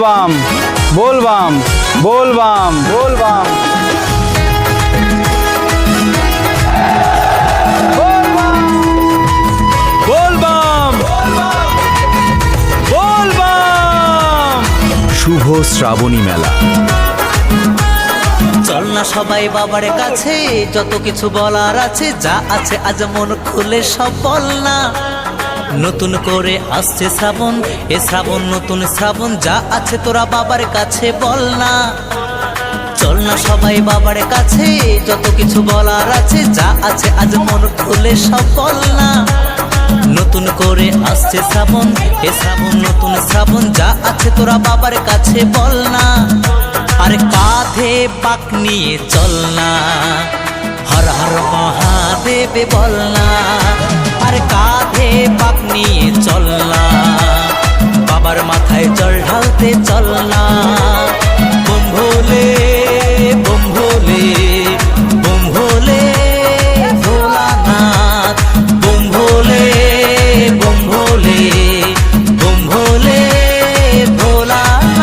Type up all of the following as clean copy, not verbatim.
बोलबाम बोलबाम बोलबाम बोलबाम बोलबाम बोलबाम শুভ শ্রাবণী মেলা। চল না সবাই বাবার কাছে, যত কিছু বলার আছে, যা আছে আজ মন খুলে সব বল না। নতুন করে আসছে শ্রাবণ, এ শ্রাবণ নতুন শ্রাবণ, যা আছে তোরা বাবার কাছে বল না। চল না সবাই বাবার কাছে, যত কিছু বলার আছে, যা আছে আজ মন খুলে সব বল না। নতুন করে আসছে শ্রাবণ, এ শ্রাবণ নতুন শ্রাবণ, যা আছে তোরা বাবার কাছে বল না। আর কাঁধে পাক নিয়ে চল না, হর হর মহাদেব বল না। আর কাঁধে পাক নিয়ে চল না, বাবার মাথায় জল ঢালতে চল না। বুম ভোলে বুম ভোলে বুম ভোলে ভোলানাথ, বুম ভোলে বুম ভোলে বুম ভোলে ভোলানাথ।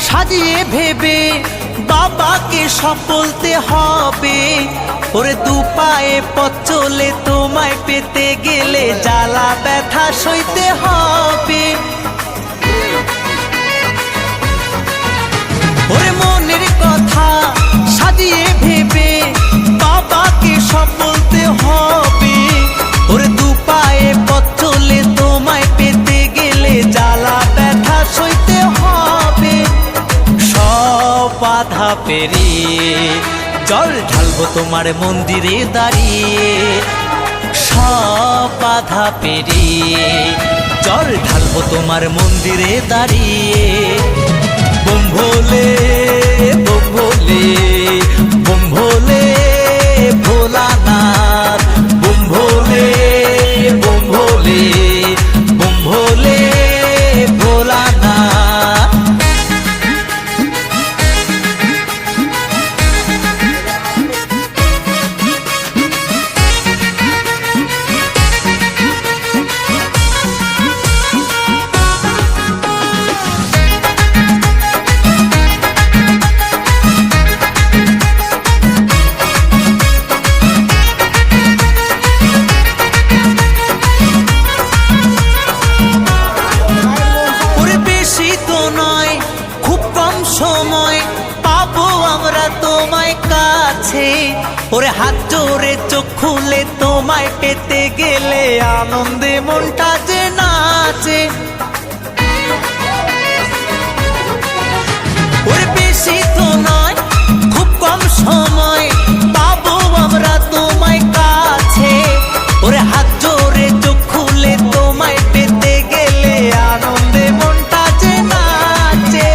সাজিয়ে ভেবে বাবাকে সব বলতে হবে। ওরে দু পায়ে পথ চলে তোমায় পেতে গেলে জ্বালা ব্যথা সইতে হবে। ওরে মনের কথা সাজিয়ে ভেবে বাবাকে সব বলতে হবে। ওরে দু পায়ে পথ চলে তোমায় পেতে গেলে জ্বালা ব্যথা সইতে হবে। সব বাধা পেরিয়ে জল ঢালবো তোমার মন্দিরে দাঁড়িয়ে। সব বাধা পেরিয়ে জল ঢালবো তোমার মন্দিরে দাঁড়িয়ে। বুম ভোলে বুম ভোলে বুম ভোলে ভোলানাথ, বুম ভোলে বুম ভোলে বুম ভোলে ভোলানাথ। সময় পাবো আমরা তোমায় কাছে। ওরে হাত জোরে চোখ খুলে তোমায় পেতে গেলে আনন্দে মনটা যে নাচে। ওরে বেশি তো নয় খুব কম সময় পাবো আমরা তোমায় কাছে। ওরে হাত জোরে চোখ খুলে তোমায় পেতে গেলে আনন্দে মনটা যে নাচে।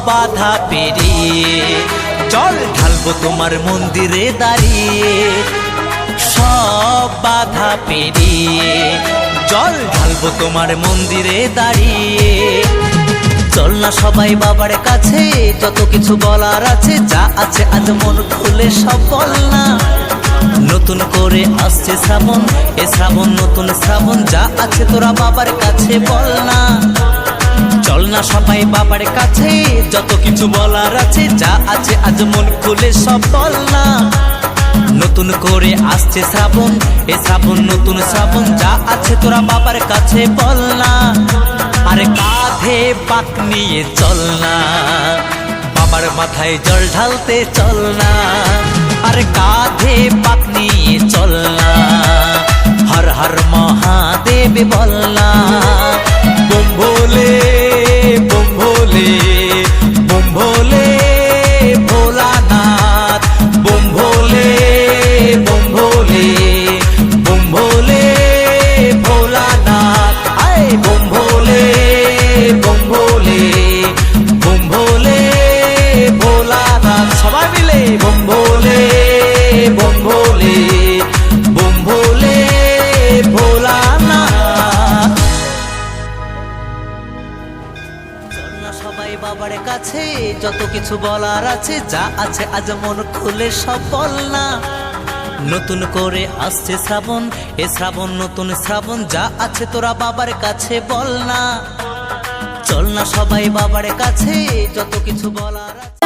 বাধা পেরিয়ে জল ঢালবো তোমার মন্দিরে দাঁড়িয়ে। সব বাধা পেরিয়ে জল ঢালবো তোমার মন্দিরে দাঁড়িয়ে। চল না সবাই বাবার কাছে, যত কিছু বলার আছে, যা আছে আজ মন খুলে সব বল না। নতুন করে আসছে শ্রাবণ, এ শ্রাবণ নতুন শ্রাবণ, যা আছে তোরা বাবার কাছে বল না। চল না সবাই বাবার কাছে, যত কিছু বলার আছে, যা আছে আজ মন খুলে সব বল না। নতুন করে আসছে শ্রাবণ, এ শ্রাবণ নতুন শ্রাবণ, যা আছে তোরা বাবার কাছে বল না। আরে কাঁধে পাক নিয়ে চল না, বাবার মাথায় জল ঢালতে চল না। আরে কাঁধে পাক নিয়ে চল না, হর হর মহাদেব বল না। বুম ভোলে বুম ভোলে বুম ভোলে ভোলানাথ, বুম ভোলে বুম ভোলে বুম ভোলে ভোলানাথ। আয় বুম ভোলে বুম কিছু বলার আছে, যা আছে আজ মন খুলে সব বল না। নতুন করে আসছে শ্রাবণ, এ শ্রাবণ নতুন শ্রাবণ, যা আছে তোরা বাবার কাছে বল না। চল না সবাই বাবার কাছে, যত কিছু বলার আছে।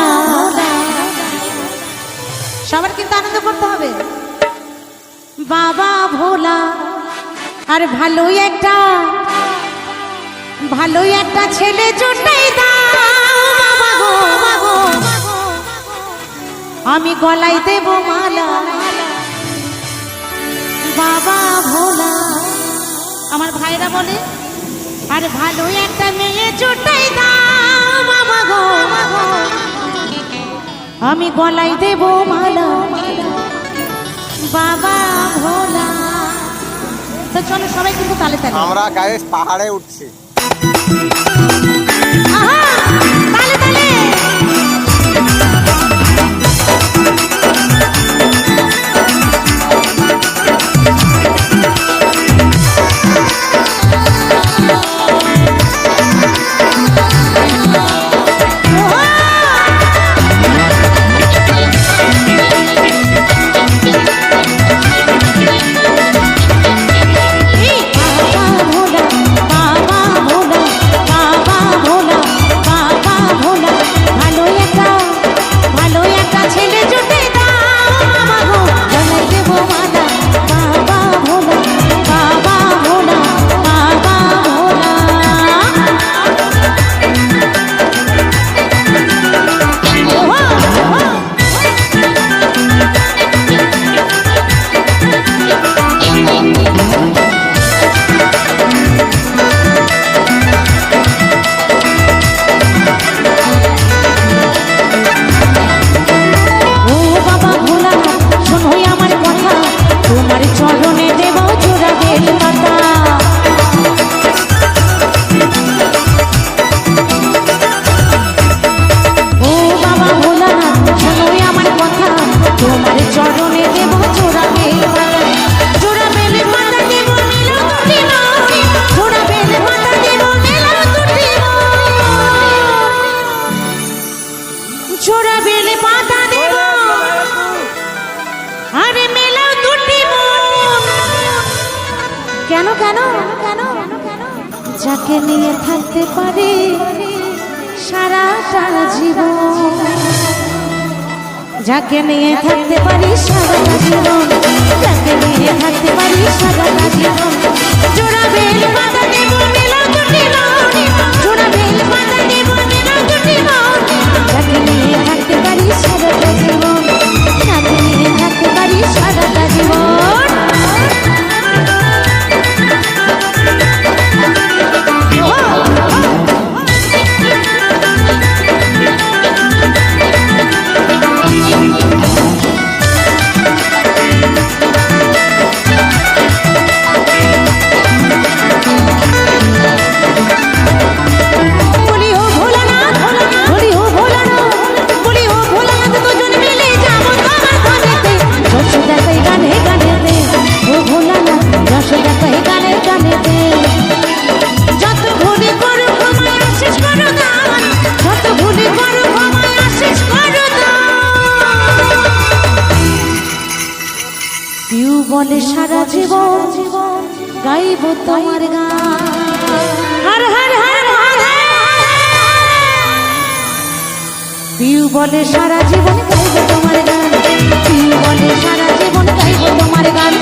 সবার কিন্তু আনন্দ করতে হবে। বাবা ভোলা আর ভালোই একটা ছেলে জুটাই দাও বাবা গো, আমি গলায় দেব মালা। বাবা ভোলা আমার ভাইরা বলে, আর ভালোই একটা মেয়ে জুটাই দাও বাবা গো, আমি গলায় দেব মালা। বাবা ভোলা। তো চলো সবাই কিন্তু তালে তালে আমরা গায়ে পাহাড়ে উঠছি। আহা, তালে তালে। কেন কেন কেন যাকে নিয়ে থাকতে পারি সারাটা জীবন, যাকে নিয়ে থাকতে পারি সারাটা জীবন, যাকে নিয়ে থাকতে পারি সারাটা জীবন। জোড়া বেল পাতা দেব মেলা দুটি মন, জোড়া বেল পাতা দেব মেলা দুটি মন, যাকে নিয়ে থাকতে পারি সারাটা জীবন, যাকে নিয়ে থাকতে পারি সারাটা জীবন। বলে সারা জীবন গাইব তোমার গান, হর হর হর রাধে। পিউ বলে সারা জীবন গাইব তোমার গান, পিউ বলে সারা জীবন গাইব তোমার গান।